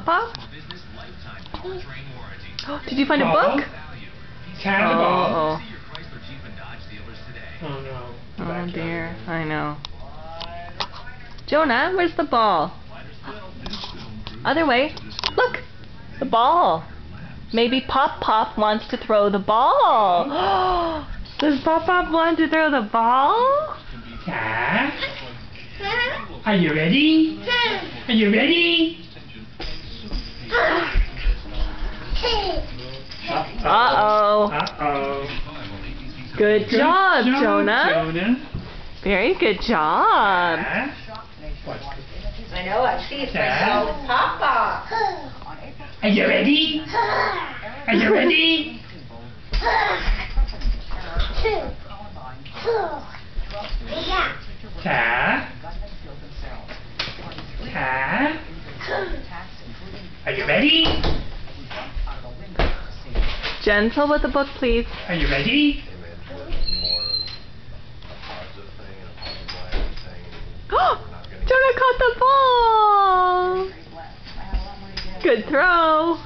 Pop? Did you find a book? Tap the ball. Oh, Oh no. oh dear, I know. Jonah, where's the ball? Other way. Look! The ball. Maybe Pop Pop wants to throw the ball. Does Pop Pop want to throw the ball? Yeah. Are you ready? Are you ready? Uh-oh. Uh-oh. Good job, Jonah. Jonah. Very good job. Yeah. I know, I see it's myself with Papa. Are you ready? Are you ready? Ta. Ta. Are you ready? Gentle with the book, please. Are you ready? Jonah caught the ball. Good throw.